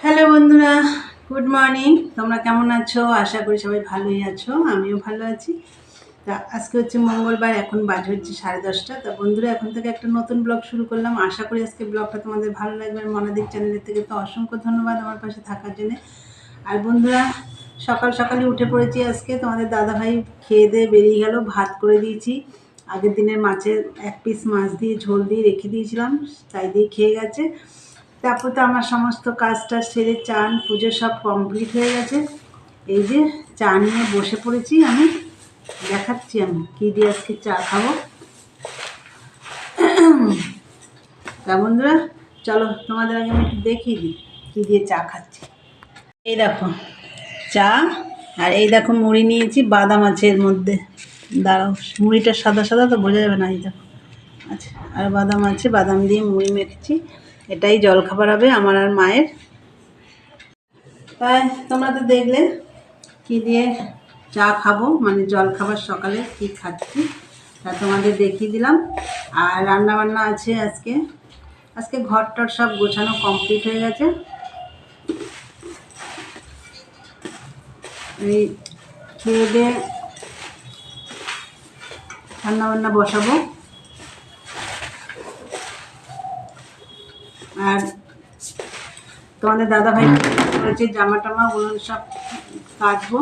Hello বন্ধুরা, good morning. তোমরা কেমন আছো? আশা করি সবাই ভালোই আছো, আমিও ভালো আছি। তা আজকে হচ্ছে মঙ্গলবার, এখন বাজে হচ্ছে 10:30। তা বন্ধুরা, এখন থেকে একটা নতুন ব্লগ শুরু করলাম। আশা করি আজকে ব্লগটা তোমাদের ভালো লাগবে। আর মনাদিক চ্যানেলের থেকে তো অসংখ্য ধন্যবাদ আমার পাশে থাকার জন্য। আর বন্ধুরা, সকাল সকালে উঠে পড়েছি। আজকে তোমাদের দাদাভাই খেয়ে দিয়ে বেরিয়ে গেল, ভাত করে দিয়েছি। আগের দিনের মাছের এক পিস মাছ দিয়ে ঝোল দিয়ে রেখে দিয়েছিলাম, তাই দিয়ে খেয়ে গেছে। তারপর তো আমার সমস্ত কাজটা সেরে চান পুজো সব কমপ্লিট হয়ে গেছে। এই যে চা নিয়ে বসে পড়েছি, আমি দেখাচ্ছি আমি কী দিয়ে আজকে চা খাবো। তা বন্ধুরা, চলো তোমাদের আগে আমি একটু দেখিয়ে দিই কী দিয়ে চা খাচ্ছি। এই দেখো চা, আর এই দেখো মুড়ি নিয়েছি, বাদাম আছে এর মধ্যে। দাঁড়াও, মুড়িটা সাদা সাদা তো বোঝা যাবে না, এই দেখো। আচ্ছা, আর বাদাম আছে, বাদাম দিয়ে মুড়ি মেখেছি। এটাই জলখাবার হবে আমার আর মায়ের। তাই তোমরা তো দেখলে কী দিয়ে চা খাবো, মানে জলখাবার সকালে কী খাচ্ছি তা তোমাদের দেখিয়ে দিলাম। আর রান্না বান্না আছে আজকে। আজকে ঘর টর সব গোছানো কমপ্লিট হয়ে গেছে। এই খেয়ে দিয়ে রান্না বান্না বসাবো। আর তোমাদের দাদাভাই করেছে জামা টামা, ওগুলো সব কাচবো।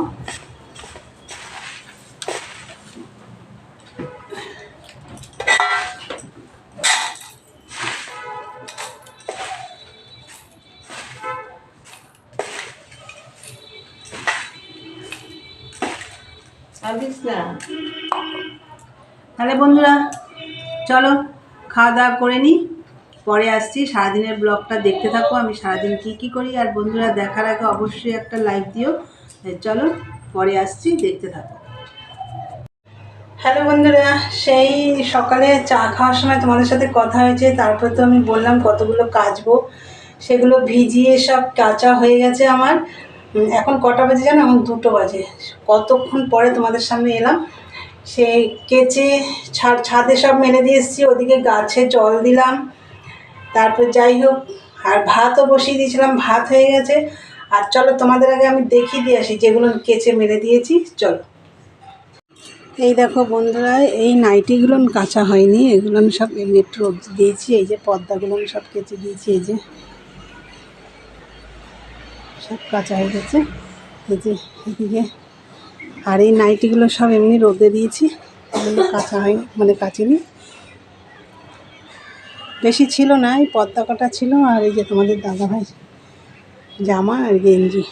তাহলে বন্ধুরা, চলো খাওয়া দাওয়া করে নিই, পরে আসছি। সারাদিনের ব্লগটা দেখতে থাকো, আমি সারাদিন কী করি। আর বন্ধুরা, দেখার আগে অবশ্যই একটা লাইক দিও। চলো পরে আসছি, দেখতে থাকো। হ্যালো বন্ধুরা, সেই সকালে চা খাওয়ার সময় তোমাদের সাথে কথা হয়েছে। তারপর তো আমি বললাম কতগুলো কাচবো, সেগুলো ভিজিয়ে সব কাচা হয়ে গেছে আমার। এখন কটা বাজে জানো? এখন 2টো বাজে। কতক্ষণ পরে তোমাদের সামনে এলাম। সেই কেচে ছাদে সব মেলে দিয়ে এসেছি, ওদিকে গাছে জল দিলাম। তারপর যাই হোক, আর ভাতও বসিয়ে দিয়েছিলাম, ভাত হয়ে গেছে। আর চলো তোমাদের আগে আমি দেখিয়ে দিয়ে আসি যেগুলো কেচে মেলে দিয়েছি। চলো। এই দেখো বন্ধুরা, এই নাইটিগুলো কাঁচা হয়নি, এগুলো সব এমনি একটু রোদ দিয়েছি। এই যে পর্দাগুলো সব কেচে দিয়েছি, এই যে সব কাঁচা হয়ে গেছে। এই যে এদিকে, আর এই নাইটিগুলো সব এমনি রোদে দিয়েছি, এগুলো কাঁচা হয়নি, মানে কাচিনি। বেশি ছিল না, এই পর্দা কাটা ছিল। আর এই যে তোমাদের দাদাভাই জামা আর গেঞ্জি।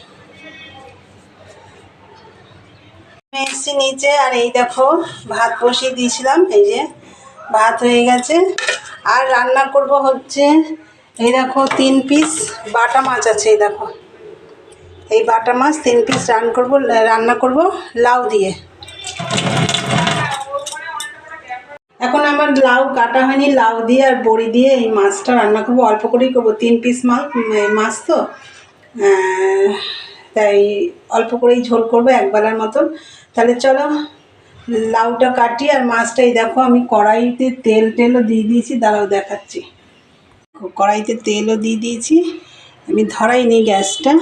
এসছি নিচে, আর এই দেখো ভাত বসিয়ে দিয়েছিলাম, এই যে ভাত হয়ে গেছে। আর রান্না করব হচ্ছে, এই দেখো 3 পিস বাটা মাছ আছে। এই দেখো, এই বাটা মাছ 3 পিস রান্না করব লাউ দিয়ে। এখন আমার লাউ কাটা হয়নি, লাউ দিয়ে আর বড়ি দিয়ে এই মাছটা রান্না করব। অল্প করেই করবো, 3 পিস মাছ তো, তাই অল্প করেই ঝোল করবো, একবেলার মতন। তাহলে চলো লাউটা কাটি আর মাছটা। এই দেখো আমি কড়াইতে তেলও দিয়ে দিয়েছি, দাঁড়াও দেখাচ্ছি। কড়াইতে তেলও দিয়ে দিয়েছি, আমি ধরাইনি গ্যাসটা,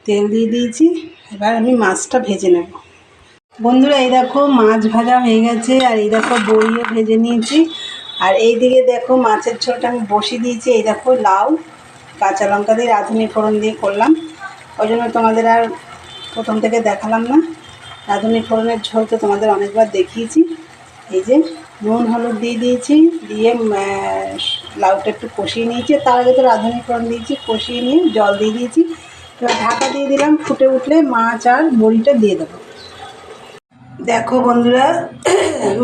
তেল দিয়ে দিয়েছি। এবার আমি মাছটা ভেজে নেব। বন্ধুরা, এই দেখো মাছ ভাজা হয়ে গেছে, আর এই দেখো বড়িও ভেজে নিয়েছি। আর এই দিকে দেখো মাছের ঝোলটা আমি বসিয়ে দিয়েছি। এই দেখো লাউ কাঁচা লঙ্কা দিয়ে রাঁধুনি ফোড়ন দিয়ে করলাম, ওই জন্য তোমাদের আর প্রথম থেকে দেখালাম না। রাঁধুনি ফোড়নের ঝোল তো তোমাদের অনেকবার দেখিয়েছি। এই যে নুন হলুদ দিয়ে দিয়েছি, দিয়ে লাউটা একটু কষিয়ে নিয়েছি। তার আগে তো রাঁধুনি ফোড়ন দিয়েছি, কষিয়ে নিয়ে জল দিয়ে দিয়েছি। এবার ঢাকা দিয়ে দিলাম, ফুটে উঠলে মাছ আর বড়িটা দিয়ে দেবো। দেখো বন্ধুরা,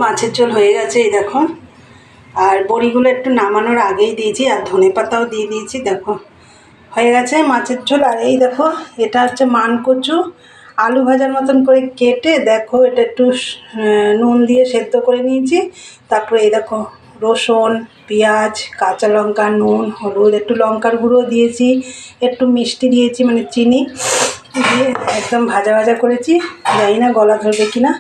মাছের ঝোল হয়ে গেছে, এই দেখো। আর বড়িগুলো একটু নামানোর আগেই দিয়েছি, আর ধনেপাতাও দিয়ে দিয়েছি। দেখো হয়ে গেছে মাছের ঝোল। আর এই দেখো, এটা হচ্ছে মানকচু, আলু ভাজার মতন করে কেটে, দেখো এটা একটু নুন দিয়ে সেদ্ধ করে নিয়েছি। তারপরে এই দেখো রসুন, পেঁয়াজ, কাঁচা লঙ্কা, নুন, হলুদ, একটু লঙ্কার গুঁড়ো দিয়েছি, একটু মিষ্টি দিয়েছি, মানে চিনি দিয়ে একদম ভাজা ভাজা করেছি। জানি না গলা ধরবে কিনা।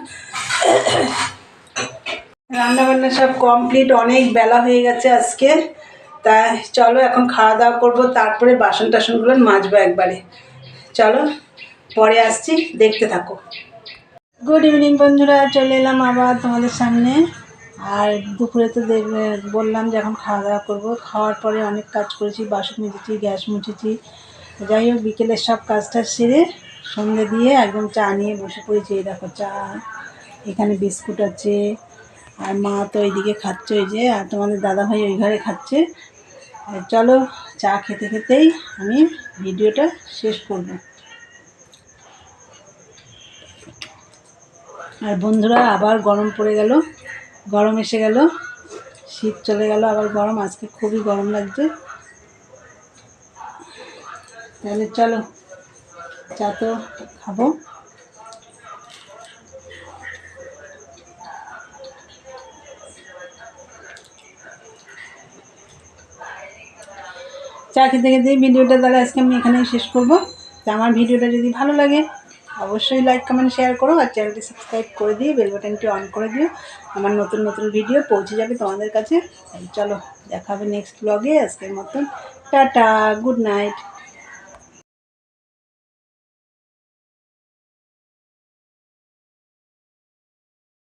রান্নাবান্না সব কমপ্লিট, অনেক বেলা হয়ে গেছে আজকে। তাই চলো এখন খাওয়া দাওয়া করবো, তারপরে বাসন টাসনগুলো মাজবো একবারে। চলো পরে আসছি, দেখতে থাকো। গুড ইভিনিং বন্ধুরা, চলে এলাম আবার তোমাদের সামনে। আর দুপুরে তো বললাম যে এখন খাওয়া দাওয়া করবো। খাওয়ার পরে অনেক কাজ করেছি, বাসন মুছেছি, গ্যাস মুছেছি, যাই হোক বিকেলের সব কাজটা সেরে সন্ধে দিয়ে একদম চা নিয়ে বসে পড়েছি। এই দেখো চা, এখানে বিস্কুট আছে, আর মা তো ওইদিকে খাচ্ছে ওই যে, আর তোমাদের দাদাভাই ওই ঘরে খাচ্ছে। চলো চা খেতে খেতেই আমি ভিডিওটা শেষ করব। আর বন্ধুরা আবার গরম পড়ে গেল, গরম এসে গেল, শীত চলে গেল, আবার গরম। আজকে খুবই গরম লাগছে। তাহলে চলো চা তো খাবো। চা খেতে খেতেই ভিডিওটা তাহলে আজকে আমি এখানেই শেষ করব। তো আমার ভিডিওটা যদি ভালো লাগে অবশ্যই লাইক কমেন্ট শেয়ার করো, আর চ্যানেলটি সাবস্ক্রাইব করে দিয়ে বেল বাটনটি অন করে দিও। আমার নতুন নতুন ভিডিও পৌঁছে যাবে তোমাদের কাছে। চলো দেখা হবে নেক্সট ব্লগে। আজকের মতন টাটা, গুড নাইট।